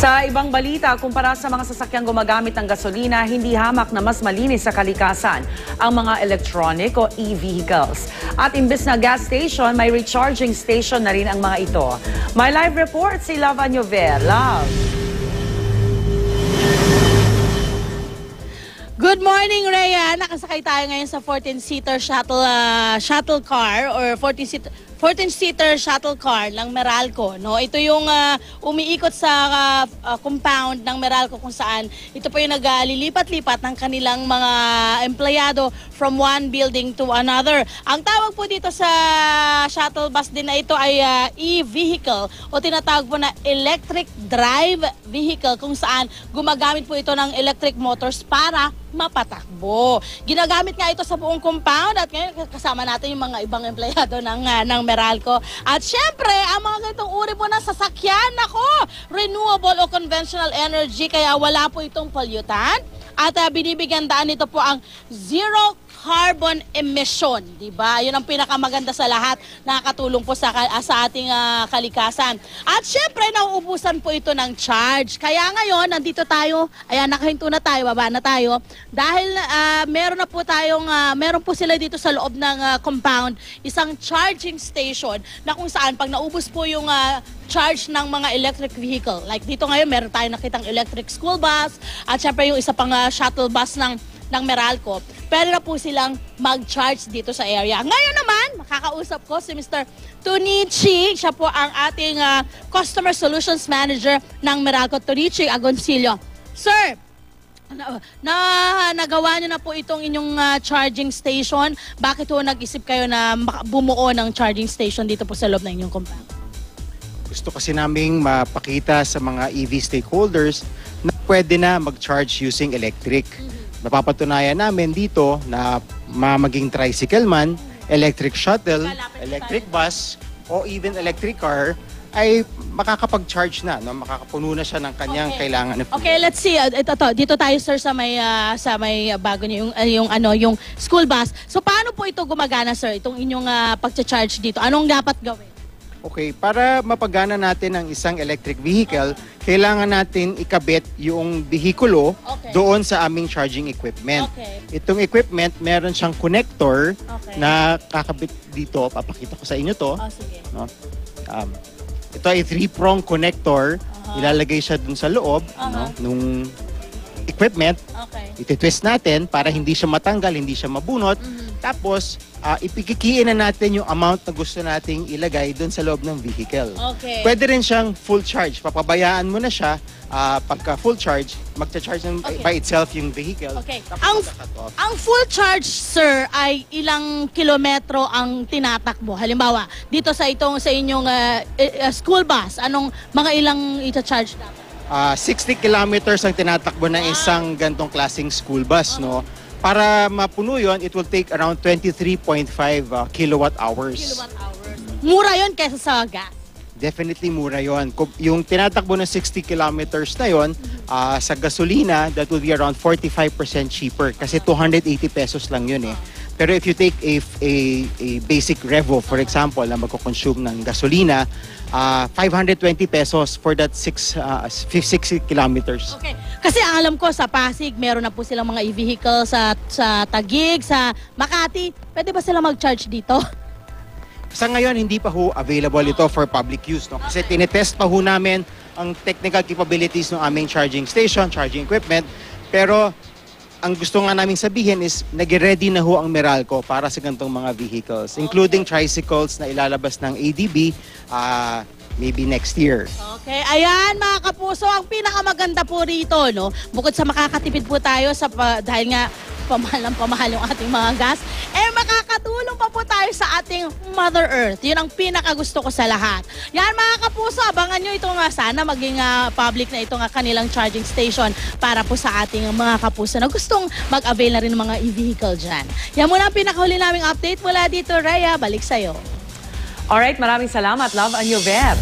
Sa ibang balita, kumpara sa mga sasakyang gumagamit ng gasolina, hindi hamak na mas malinis sa kalikasan ang mga electronic o e-vehicles. At imbes na gas station, may recharging station na rin ang mga ito. May live report si Love Anyover. Love! Good morning, Rhea. Nakasakay tayo ngayon sa 14-seater shuttle car or 14-seater shuttle car ng Meralco. No? Ito yung umiikot sa compound ng Meralco kung saan ito po yung naglilipat-lipat ng kanilang mga empleyado from one building to another. Ang tawag po dito sa shuttle bus din na ito ay e-vehicle o tinatawag po na electric drive vehicle kung saan gumagamit po ito ng electric motors para mapatakbo. Ginagamit nga ito sa buong compound at ngayon kasama natin yung mga ibang empleyado ng Meralco. At syempre, ang mga ganitong uri po ng sasakyan, nako, renewable o conventional energy kaya wala po itong pollutant at binibigyan daan nito po ang zero carbon emission, di ba? Yun ang pinakamaganda sa lahat, nakakatulong po sa ating kalikasan. At syempre, nauubusan po ito ng charge. Kaya ngayon, nandito tayo, ayan, nakahinto na tayo, baba na tayo. Dahil meron po sila dito sa loob ng compound, isang charging station na kung saan pag naubos po yung charge ng mga electric vehicle. Like dito ngayon, meron tayong nakitang electric school bus at syempre yung isa pang shuttle bus ng Meralco, pwede na po silang mag-charge dito sa area. Ngayon naman, makakausap ko si Mr. Tunichi. Siya po ang ating Customer Solutions Manager ng Meralco, Tunichi Agoncillo. Sir, nagawa niyo na po itong inyong charging station. Bakit po nag-isip kayo na bumuo ng charging station dito po sa loob ng inyong compound? Gusto kasi naming mapakita sa mga EV stakeholders na pwede na mag-charge using electric. Napapatunayan namin dito na maging tricycle man, electric shuttle, electric bus, o even electric car ay makakapag-charge na, no? Makakapuno na siya ng kanyang kailangan na fuel. Okay, let's see. Dito tayo sir sa may bago niyo yung school bus. So paano po ito gumagana sir, itong inyong pag-charge dito? Anong dapat gawin? Okay, para mapagana natin ang isang electric vehicle, kailangan natin ikabit yung bihikulo doon sa aming charging equipment. Itong equipment, meron siyang connector na kakabit dito. Papakita ko sa inyo to. Sige. No? Ito ay 3-prong connector. Ilalagay siya dun sa loob nung equipment. Iti-twist natin para hindi siya matanggal, hindi siya mabunot. Tapos, ipikikiin na natin yung amount na gusto nating ilagay doon sa loob ng vehicle. Pwede rin siyang full charge. Papabayaan mo na siya. Pagka full charge, magcha-charge by itself yung vehicle. Ang full charge, sir, ay ilang kilometro ang tinatakbo? Halimbawa, dito sa inyong school bus, anong mga ilang ita-charge dapat? 60 kilometers ang tinatakbo ng isang gantong klaseng school bus, no? Para mapuno yun, it will take around 23.5 kilowatt hours. Mura yun kaysa sa gas? Definitely mura yun. Yung tinatakbo ng 60 kilometers na yun, sa gasolina, that will be around 45% cheaper kasi 280 pesos lang yun eh. Pero if you take a basic Revo, for example, na magko-consume ng gasolina, 520 pesos for that 60 kilometers. Okay. Kasi ang alam ko sa Pasig, meron na po silang mga e-vehicle sa Taguig, sa Makati. Pwede ba sila mag-charge dito? Sa ngayon, hindi pa ho available ito for public use. No? Kasi tinetest pa ho namin ang technical capabilities ng aming charging station, charging equipment. Pero ang gusto nga namin sabihin is nag-ready na ho ang Meralco para sa ganitong mga vehicles, including tricycles na ilalabas ng ADB maybe next year. Okay, ayan mga kapuso, ang pinakamaganda po rito, no? Bukod sa makakatipid po tayo dahil nga pamahal yung ating mga gas, makakatulong pa po tayo sa ating Mother Earth. Yun ang pinakagusto ko sa lahat. Yan mga kapuso, abangan nyo ito nga sana maging public na ito nga kanilang charging station para po sa ating mga kapuso na gustong mag-avail na rin ng mga e-vehicle dyan. Yan muna ang pinakahuli naming update mula dito, Rhea. Balik sa'yo. Alright, maraming salamat, Love Anyover.